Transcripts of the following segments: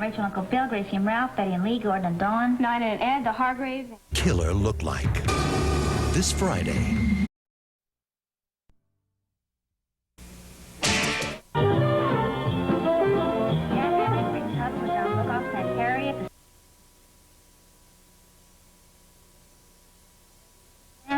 Aunt Rachel, Uncle Bill, Gracie and Ralph, Betty and Lee, Gordon and Dawn. Nina and Ed, the Hargraves. Killer look like. This Friday.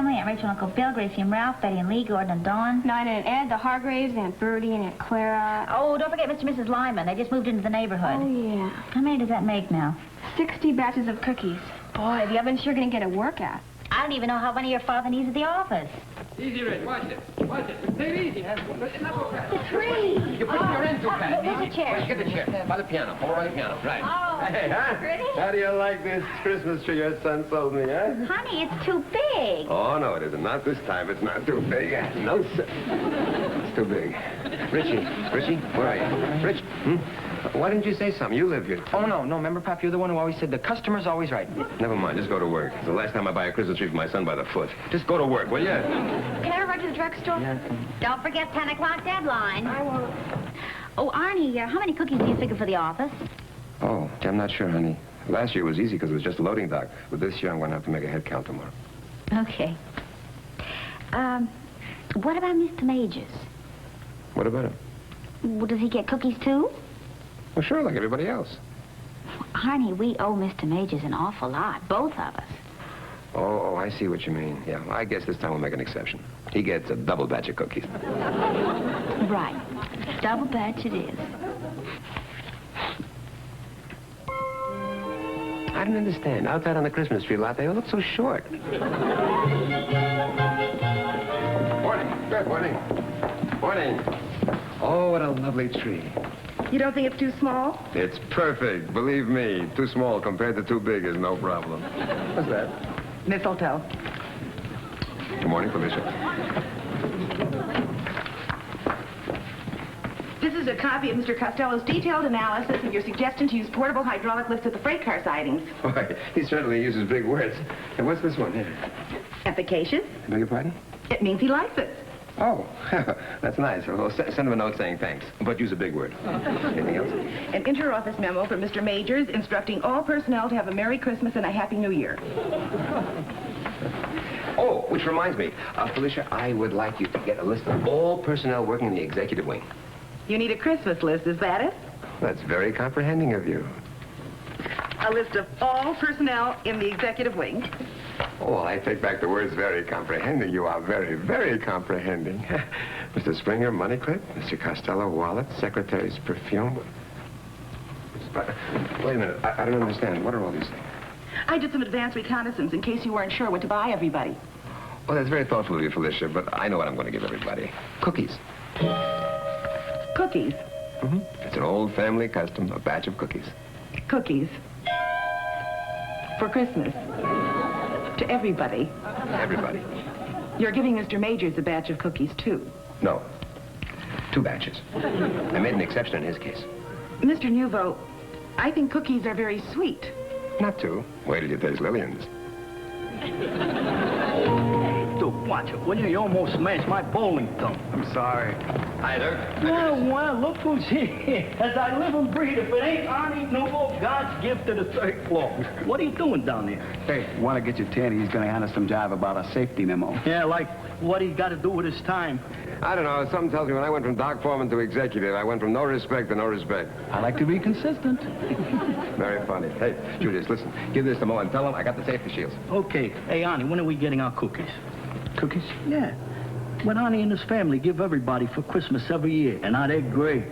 Aunt Rachel, Uncle Bill, Gracie and Ralph, Betty and Lee, Gordon and Dawn. Nina and Ed, the Hargraves, Aunt Bertie and Aunt Clara. Oh, don't forget Mr. and Mrs. Lyman. They just moved into the neighborhood. Oh, yeah. How many does that make now? 60 batches of cookies. Boy, the oven's sure gonna get a workout. I don't even know how many your father needs at the office. Easy, Rich. Watch it. Watch it. Take it easy. It's not so fast. The tree. You're pushing your end too fast. There's a chair. Get the chair. By the piano. Hold by the piano. Right. Oh, Hey, huh? pretty. How do you like this Christmas tree your son sold me, huh? Honey, it's too big. Oh, no, it isn't. Not this time. It's not too big. No, sir. It's too big. Richie, where are you? Rich, Why didn't you say something? You live here. Oh, no. Remember, Pop, you're the one who always said the customer's always right. Never mind. Just go to work. It's the last time I buy a Christmas tree for my son by the foot. Just go to work, will you? Can I run to the drugstore? Yeah. Don't forget 10 o'clock deadline. I won't. Oh, Arnie, how many cookies do you figure for the office? Oh, gee, I'm not sure, honey. Last year was easy because it was just a loading dock. But this year I'm going to have to make a head count tomorrow. Okay. What about Mr. Majors? What about him? Well, does he get cookies, too? Well, sure, like everybody else. Arnie, we owe Mr. Majors an awful lot, both of us. Oh, I see what you mean. Yeah, well, I guess this time we'll make an exception. He gets a double batch of cookies. Right. Double batch it is. I don't understand. Outside on the Christmas tree lot, they all look so short. Morning. Good morning. Morning. Oh, what a lovely tree. You don't think it's too small? It's perfect. Believe me, too small compared to too big is no problem. What's that? Mistletoe. Good morning, Felicia. This is a copy of Mr. Costello's detailed analysis of your suggestion to use portable hydraulic lifts at the freight car sidings. Boy, he certainly uses big words. And what's this one here? Efficacious. I beg your pardon? It means he likes it. Oh, that's nice. Well, send him a note saying thanks. But use a big word. Anything else? An inter-office memo from Mr. Majors instructing all personnel to have a Merry Christmas and a Happy New Year. Oh, which reminds me. Felicia, I would like you to get a list of all personnel working in the executive wing. You need a Christmas list, is that it? That's very comprehending of you. A list of all personnel in the executive wing. Oh, well, I take back the words very comprehending. You are very, very comprehending. Mr. Springer, money clip. Mr. Costello, wallet. Secretary's perfume. Wait a minute. I don't understand. What are all these things? I did some advanced reconnaissance in case you weren't sure what to buy everybody. Oh, that's very thoughtful of you, Felicia, but I know what I'm going to give everybody. Cookies. Cookies. Mm-hmm. It's an old family custom, a batch of cookies. Cookies. For Christmas. To everybody. Everybody. You're giving Mr. Majors a batch of cookies, too. No. 2 batches. I made an exception in his case. Mr. Nouveau, I think cookies are very sweet. Not 2. Wait till you taste Lillian's. Duke, watch it, will you? You almost smashed my bowling thumb. I'm sorry. Hi, Dirk. Well, look who's here. As I live and breathe, if it ain't Arnie Nouveau, God's gift to the 3rd floor. What are you doing down there? Hey, want to get you Tanny? He's going to hand us some jive about a safety memo. Yeah, like what he's got to do with his time. I don't know. Something tells me when I went from dock foreman to executive, I went from no respect to no respect. I like to be consistent. Very funny. Hey, Julius, listen. Give this to Mo and tell him I got the safety shields. Okay. Hey, Arnie, when are we getting our cookies? Cookies? Yeah. What Arnie and his family give everybody for Christmas every year, and now they're great.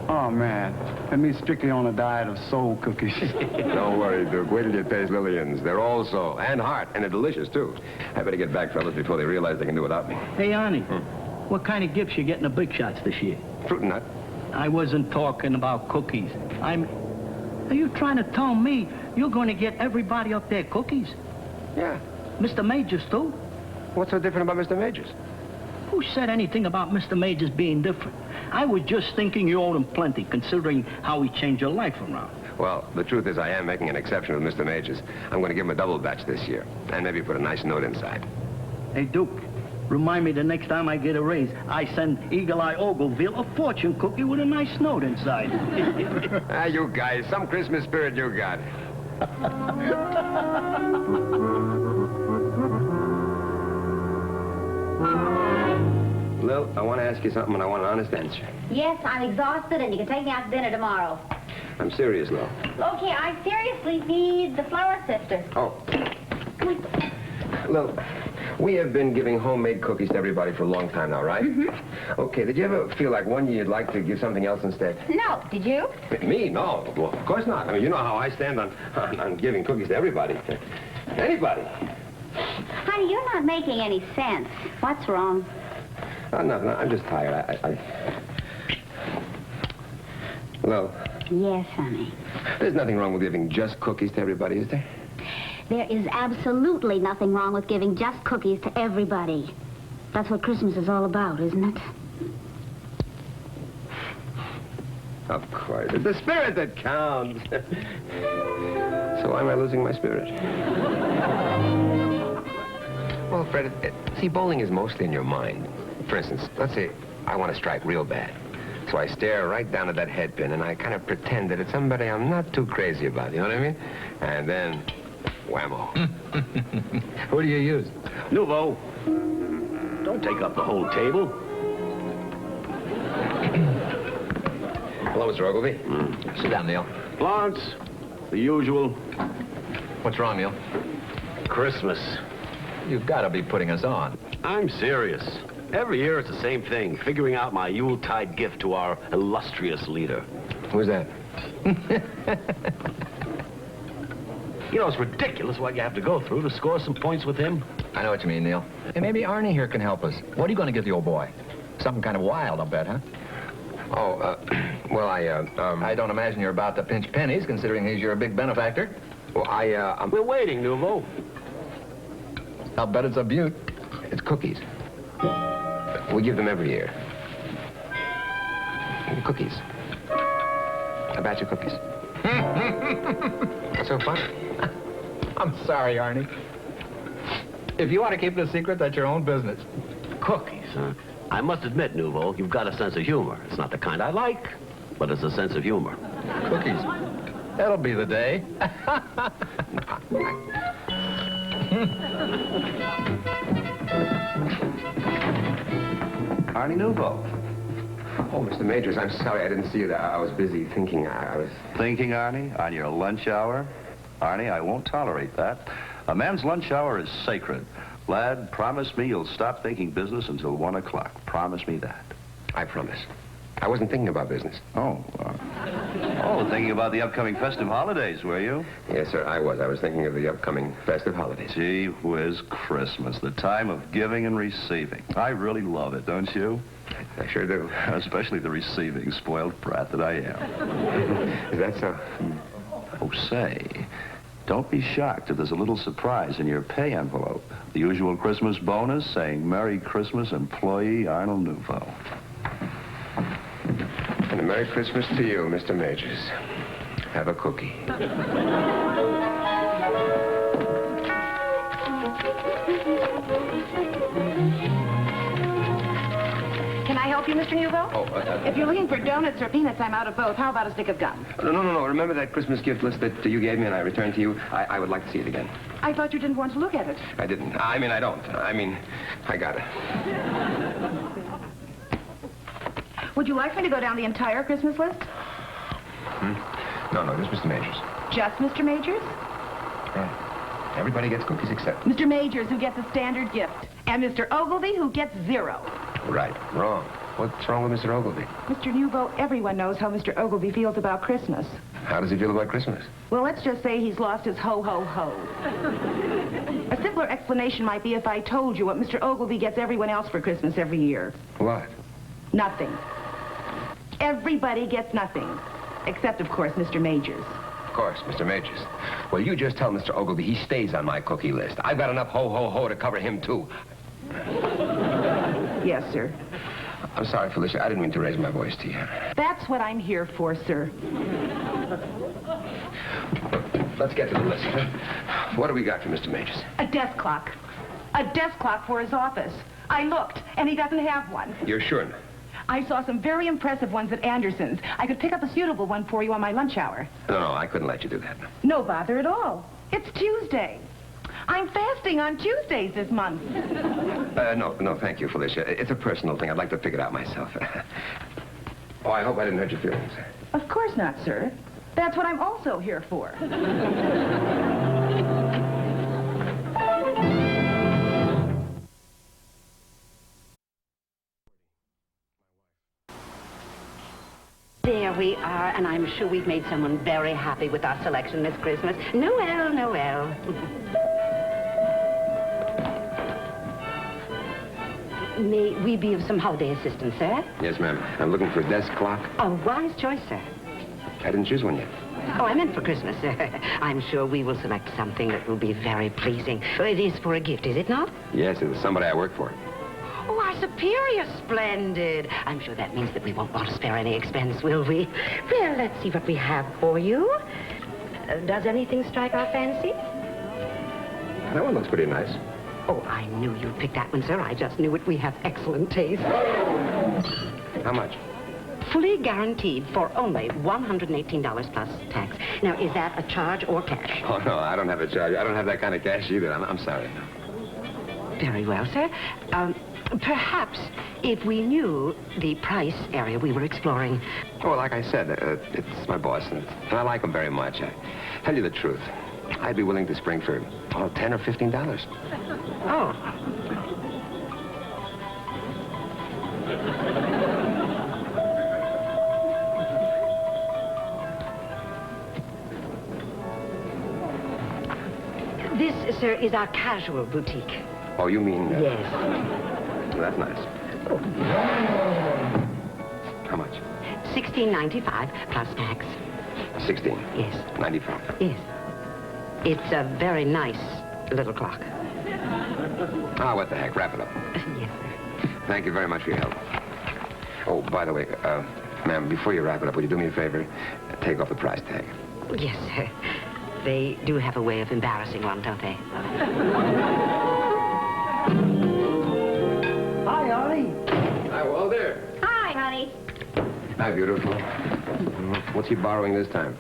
Oh, man. And me strictly on a diet of soul cookies. Don't worry, Duke. Wait till you taste Lillian's. They're all soul and heart, and they're delicious, too. I better get back, fellas, before they realize they can do without me. Hey, Arnie, what kind of gifts you getting the big shots this year? Fruit and nut. I wasn't talking about cookies. Are you trying to tell me you're going to get everybody up there cookies? Yeah. Mr. Majors, too? What's so different about Mr. Majors? Who said anything about Mr. Majors being different? I was just thinking you owed him plenty, considering how he changed your life around. Well, the truth is I am making an exception with Mr. Majors. I'm going to give him a double batch this year, and maybe put a nice note inside. Hey, Duke, Remind me the next time I get a raise, I send Eagle Eye Ogleville a fortune cookie with a nice note inside. Ah, you guys, some Christmas spirit you got. Lil, I want to ask you something, and I want an honest answer. Yes, I'm exhausted, and you can take me out to dinner tomorrow. I'm serious, Lil. Okay, I seriously need the flour sifter. Oh. Lil, we have been giving homemade cookies to everybody for a long time now, right? Mm-hmm. Okay, did you ever feel like one year you'd like to give something else instead? No, did you? Me? No. Well, of course not. I mean, you know how I stand on giving cookies to everybody. Anybody. Honey, you're not making any sense. What's wrong? Nothing. I'm just tired. Lil. Yes, honey. There's nothing wrong with giving just cookies to everybody, is there? There is absolutely nothing wrong with giving just cookies to everybody. That's what Christmas is all about, isn't it? Of course. It's the spirit that counts. So why am I losing my spirit? Well, Fred, see, bowling is mostly in your mind. For instance, let's say I want to strike real bad. So I stare right down at that head pin, and I kind of pretend that it's somebody I'm not too crazy about, you know what I mean? And then, whammo. Who do you use? Nouveau. Don't take up the whole table. Hello, Mr. Ogilvy. Sit down, Neil. Lawrence, the usual. What's wrong, Neil? Christmas. You've got to be putting us on. I'm serious. Every year it's the same thing, figuring out my Yuletide gift to our illustrious leader. Who's that? You know, it's ridiculous what you have to go through to score some points with him. I know what you mean, Neil. Hey, maybe Arnie here can help us. What are you going to give the old boy? Something kind of wild, I'll bet, huh? Oh, well, I don't imagine you're about to pinch pennies, considering he's your big benefactor. Well, We're waiting, Nouveau. I'll bet it's a beaut. It's cookies. We give them every year. Cookies. A batch of cookies. What's so funny? I'm sorry, Arnie. If you want to keep it a secret, that's your own business. Cookies, huh? I must admit, Nouveau, you've got a sense of humor. It's not the kind I like, but it's a sense of humor. Cookies. That'll be the day. Arnie Nouveau. Oh, Mr. Majors, I'm sorry I didn't see you. I was busy thinking. I was... Thinking, Arnie, on your lunch hour? Arnie, I won't tolerate that. A man's lunch hour is sacred. Lad, promise me you'll stop thinking business until 1 o'clock. Promise me that. I promise. I wasn't thinking about business. Oh, thinking about the upcoming festive holidays, were you? Yes, sir, I was. I was thinking of the upcoming festive holidays. Gee whiz, Christmas, the time of giving and receiving. I really love it, don't you? I sure do. Especially the receiving, spoiled brat that I am. Is that so? Oh, say, don't be shocked if there's a little surprise in your pay envelope. The usual Christmas bonus saying, Merry Christmas, employee Arnold Nouveau. And a Merry Christmas to you, Mr. Majors. Have a cookie. Can I help you, Mr. Nouveau? Oh, If you're looking for donuts or peanuts, I'm out of both. How about a stick of gum? No. Remember that Christmas gift list that you gave me and I returned to you? I would like to see it again. I thought you didn't want to look at it. I didn't. I mean, I don't. I mean, I got it. Would you like me to go down the entire Christmas list? No, just Mr. Majors. Just Mr. Majors? Yeah. Everybody gets cookies except... Mr. Majors, who gets a standard gift. And Mr. Ogilvy, who gets 0. Right. Wrong. What's wrong with Mr. Ogilvy? Mr. Nouveau, everyone knows how Mr. Ogilvy feels about Christmas. How does he feel about Christmas? Well, let's just say he's lost his ho-ho-ho. A simpler explanation might be if I told you what Mr. Ogilvy gets everyone else for Christmas every year. What? Nothing. Everybody gets nothing. Except, of course, Mr. Majors. Of course, Mr. Majors. Well, you just tell Mr. Ogilvy he stays on my cookie list. I've got enough ho-ho-ho to cover him, too. Yes, sir. I'm sorry, Felicia. I didn't mean to raise my voice to you. That's what I'm here for, sir. Let's get to the list. What do we got for Mr. Majors? A desk clock. A desk clock for his office. I looked, and he doesn't have one. You're sure? I saw some very impressive ones at Anderson's. I could pick up a suitable one for you on my lunch hour. No, I couldn't let you do that. No bother at all. It's Tuesday. I'm fasting on Tuesdays this month. No, thank you, Felicia. It's a personal thing. I'd like to pick it out myself. Oh, I hope I didn't hurt your feelings. Of course not, sir. That's what I'm also here for. There we are, and I'm sure we've made someone very happy with our selection this Christmas. Noel, Noel. May we be of some holiday assistance, sir? Yes, ma'am. I'm looking for a desk clock. A wise choice, sir. I didn't choose one yet. Oh, I meant for Christmas, sir. I'm sure we will select something that will be very pleasing. It is for a gift, is it not? Yes, it was somebody I work for. Oh, our superior, splendid. I'm sure that means that we won't want to spare any expense, will we? Well, let's see what we have for you. Does anything strike our fancy? That one looks pretty nice. Oh, I knew you'd pick that one, sir. I just knew it. We have excellent taste. How much? Fully guaranteed for only $118 plus tax. Now, is that a charge or cash? Oh, no, I don't have a charge. I don't have that kind of cash either. I'm sorry. Very well, sir. Perhaps if we knew the price area we were exploring. Oh, like I said, it's my boss, and I like him very much. I tell you the truth. I'd be willing to spring for, $10 or $15. Oh. This, sir, is our casual boutique. Oh, you mean... Yes. That's nice. Oh. How much? $16.95 plus tax. 16. Yes. 95. Yes. It's a very nice little clock. Ah, what the heck? Wrap it up. Yes, sir. Thank you very much for your help. Oh, by the way, ma'am, before you wrap it up, would you do me a favor? Take off the price tag. Yes, sir. They do have a way of embarrassing one, don't they? Hi, Arnie. Hi, Walter. Hi, honey. Hi, beautiful. What's he borrowing this time?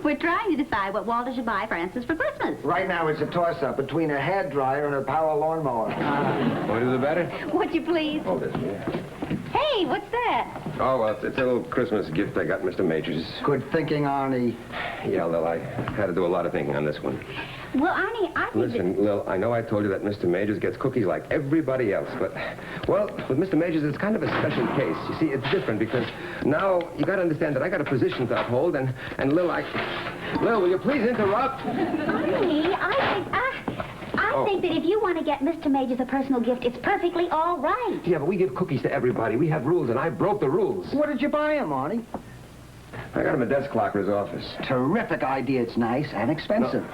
We're trying to decide what Walter should buy Francis for Christmas. Right now, it's a toss-up between a hairdryer and a power lawnmower. Want to do the better? Would you please? Hold this, yeah. Hey, what's that? Oh, well, it's a little Christmas gift I got Mr. Majors. Good thinking, Arnie. Yeah, Lil, I had to do a lot of thinking on this one. Well, Arnie, I think Listen, Lil, I know I told you that Mr. Majors gets cookies like everybody else, but, well, with Mr. Majors, it's kind of a special case. You see, it's different because now you got to understand that I got a position to uphold, and Lil, Lil, will you please interrupt? Arnie, I think that if you want to get Mr. Majors a personal gift, it's perfectly all right. Yeah, but we give cookies to everybody. We have rules, and I broke the rules. What did you buy him, Arnie? I got him a desk clock in his office. Terrific idea. It's nice and expensive.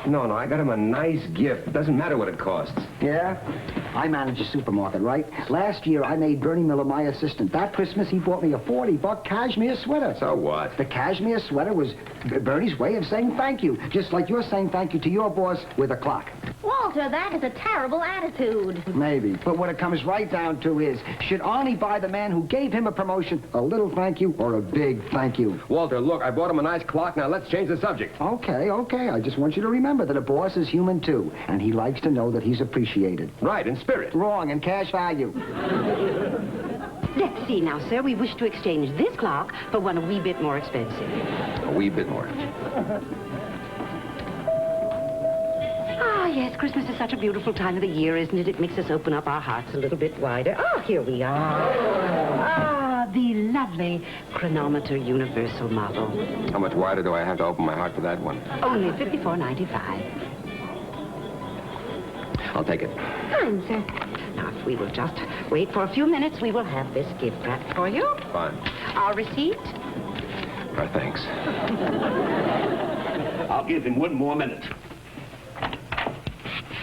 No, I got him a nice gift. It doesn't matter what it costs. Yeah? I manage a supermarket, right? Last year, I made Bernie Miller my assistant. That Christmas, he bought me a $40 cashmere sweater. So what? The cashmere sweater was Bernie's way of saying thank you, just like you're saying thank you to your boss with a clock. Walter, that is a terrible attitude. Maybe, but what it comes right down to is, should Arnie buy the man who gave him a promotion a little thank you or a big thank you? Walter, look, I bought him a nice clock. Now let's change the subject. Okay. I just want you to remember that a boss is human, too, and he likes to know that he's appreciated. Right, in spirit. Wrong, in cash value. Let's see now, sir. We wish to exchange this clock for one a wee bit more expensive. A wee bit more. Ah, yes, Christmas is such a beautiful time of the year, isn't it? It makes us open up our hearts a little bit wider. Oh, here we are. Ah, the lovely chronometer universal model. How much wider do I have to open my heart for that one? Only $54.95. I'll take it. Fine, sir. Now, if we will just wait for a few minutes, we will have this gift wrapped for you. Fine. Our receipt? Thanks. I'll give him 1 more minute.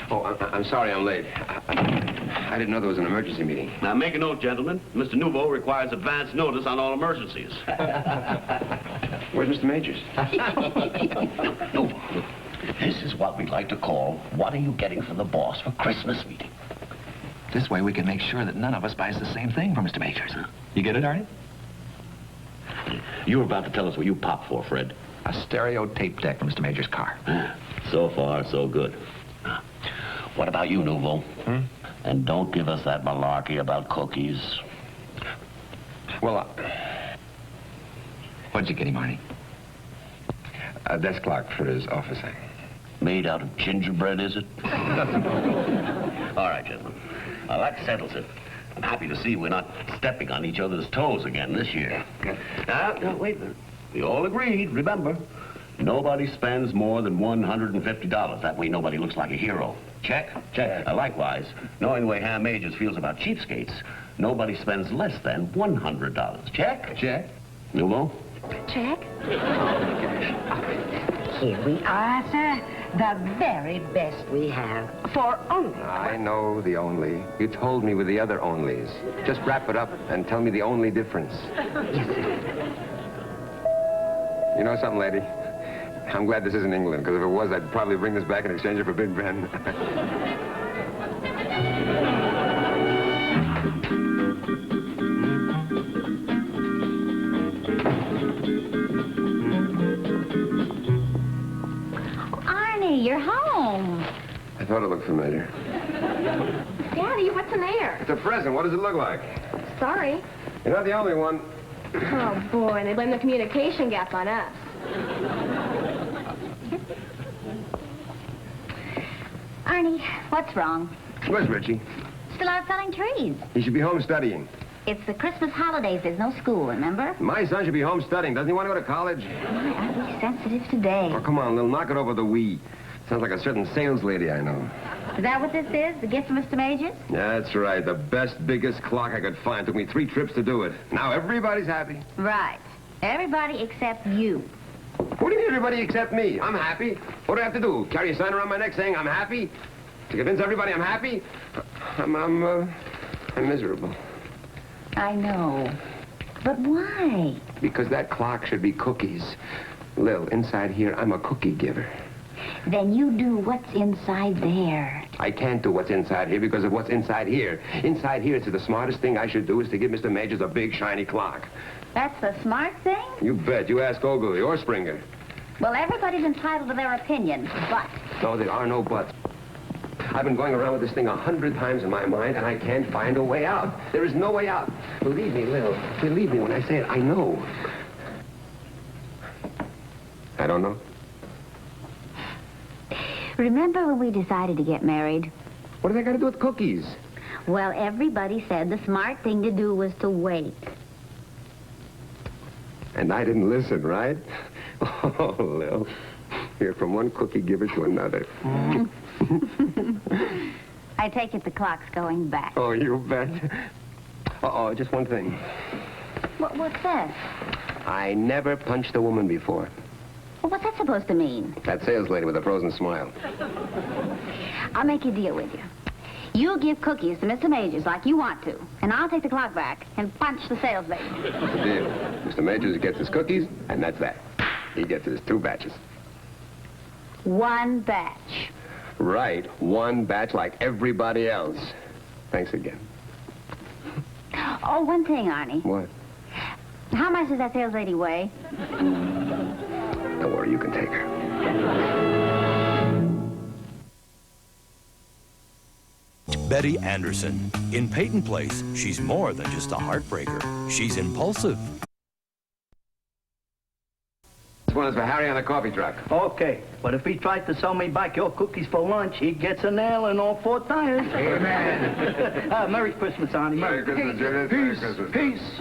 Oh, I'm sorry I'm late. I didn't know there was an emergency meeting. Now, make a note, gentlemen. Mr. Nouveau requires advance notice on all emergencies. Where's Mr. Majors? No. This is what we like to call, what are you getting from the boss for Christmas meeting? This way we can make sure that none of us buys the same thing from Mr. Majors. You get it, Arnie? You were about to tell us what you popped for, Fred. A stereo tape deck from Mr. Majors' car. So far, so good. What about you, Nouveau? And don't give us that malarkey about cookies. Well, What'd you get him, Arnie? a desk clock for his office. Made out of gingerbread, is it? All right, gentlemen. Well, that settles it. I'm happy to see we're not stepping on each other's toes again this year. Now, wait a minute. We all agreed, remember, nobody spends more than $150. That way nobody looks like a hero. Check? Check. Likewise, knowing the way Ham Majors feels about cheapskates, nobody spends less than $100. Check? Check. Nouveau? Check. Here we are, sir. The very best we have. For only. I know the only. You told me with the other onlys. Just wrap it up and tell me the only difference. Yes, sir. You know something, lady? I'm glad this isn't England, because if it was, I'd probably bring this back and exchange it for Big Ben. Arnie, you're home. I thought it looked familiar. Daddy, what's in there? It's a present. What does it look like? Sorry. You're not the only one. Oh, boy, and they blame the communication gap on us. Arnie, what's wrong? Where's Richie? Still out selling trees. He should be home studying. It's the Christmas holidays. There's no school, remember? My son should be home studying. Doesn't he want to go to college? Why aren't we sensitive today? Oh, come on, Lil. Knock it over the we. Sounds like a certain sales lady I know. Is that what this is? The gift from Mr. Majors? Yeah, that's right. The best, biggest clock I could find. Took me 3 trips to do it. Now everybody's happy. Right. Everybody except you. What do you mean everybody except me? I'm happy. What do I have to do? Carry a sign around my neck saying I'm happy? To convince everybody I'm happy? I'm miserable. I know. But why? Because that clock should be cookies. Lil, inside here, I'm a cookie giver. Then you do what's inside there. I can't do what's inside here because of what's inside here. Inside here, it's the smartest thing I should do is to give Mr. Majors a big, shiny clock. That's the smart thing? You bet. You ask Ogilvy or Springer. Well, everybody's entitled to their opinion, but... No, there are no buts. I've been going around with this thing 100 times in my mind, and I can't find a way out. There is no way out. Believe me, Lil. Believe me when I say it. I know. I don't know. Remember when we decided to get married? What do they got to do with cookies? Well, everybody said the smart thing to do was to wait. And I didn't listen, right? Oh, Lil. Here, from one cookie giver to another. I take it the clock's going back. Oh, you bet. Uh-oh, just one thing. What's that? I never punched a woman before. Well, what's that supposed to mean? That sales lady with a frozen smile. I'll make a deal with you. You give cookies to Mr. Majors like you want to, and I'll take the clock back and punch the sales lady. What's the deal? Mr. Majors gets his cookies, and that's that. He gets his 2 batches. 1 batch. Right, 1 batch like everybody else. Thanks again. Oh, one thing, Arnie. What? How much does that sales lady weigh? Don't worry, you can take her. Betty Anderson. In Peyton Place, she's more than just a heartbreaker. She's impulsive. This one is for Harry on the coffee truck. Okay, but if he tried to sell me back your cookies for lunch, he gets a nail in all 4 tires. Amen. Merry Christmas, Arnie. Merry Christmas, Judith. Merry Christmas. Peace.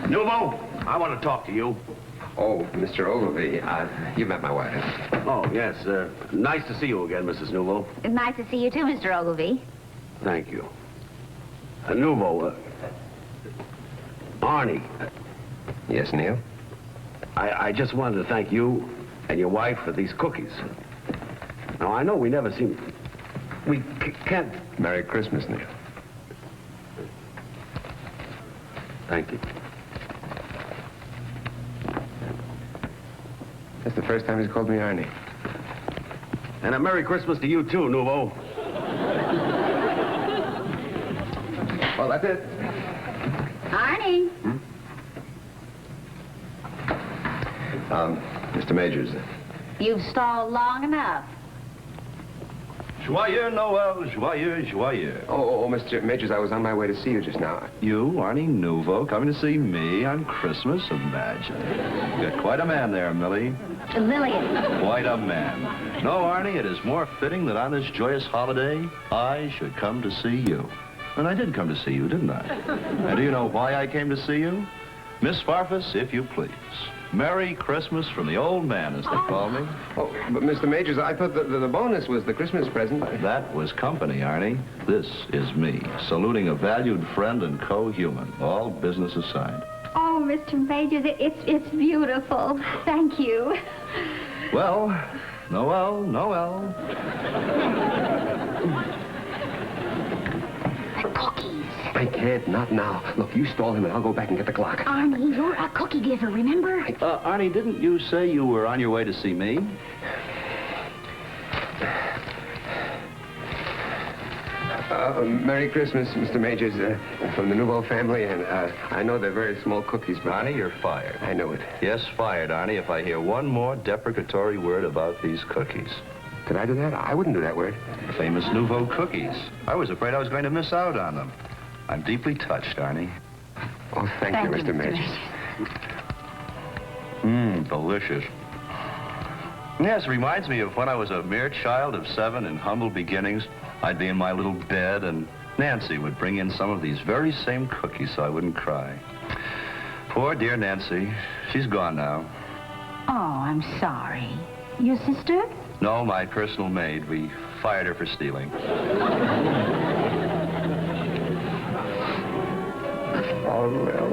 Nouveau, I want to talk to you. Oh, Mr. Ogilvy, you met my wife. Oh, yes. Nice to see you again, Mrs. Nouveau. Nice to see you too, Mr. Ogilvy. Thank you. Nouveau, Arnie. Yes, Neil? I just wanted to thank you and your wife for these cookies. Now, I know we never seem... We can't... Merry Christmas, Neil. Thank you. That's the first time he's called me Arnie. And a Merry Christmas to you, too, Nouveau. That's it. Arnie. Mr. Majors. You've stalled long enough. Joyeux Noel, joyeux, joyeux. Oh, Mr. Majors, I was on my way to see you just now. You, Arnie Nouveau, coming to see me on Christmas? Imagine. You got quite a man there, Millie. Lillian. Quite a man. No, Arnie, it is more fitting that on this joyous holiday, I should come to see you. And I did come to see you, didn't I? And do you know why I came to see you? Miss Farfus, if you please. Merry Christmas from the old man, as they call me. Oh, but Mr. Majors, I thought the bonus was the Christmas present. That was company, Arnie. This is me, saluting a valued friend and co-human, all business aside. Oh, Mr. Majors, it's beautiful. Thank you. Well, Noel. The cookies. I can't, not now. Look, you stall him and I'll go back and get the clock. Arnie, you're a cookie giver, remember? Arnie, didn't you say you were on your way to see me? Merry Christmas, Mr. Majors, from the Nouveau family, and I know they're very small cookies, but... Arnie, you're fired. I know it. Yes, fired, Arnie, if I hear one more deprecatory word about these cookies. Did I do that? I wouldn't do that word. Famous Nouveau cookies. I was afraid I was going to miss out on them. I'm deeply touched, Arnie. Oh, thank you, Mr. Majors. Delicious. Yes, reminds me of when I was a mere child of 7 in humble beginnings. I'd be in my little bed, and Nancy would bring in some of these very same cookies so I wouldn't cry. Poor dear Nancy. She's gone now. Oh, I'm sorry. Your sister? No, my personal maid. We fired her for stealing. Oh, well.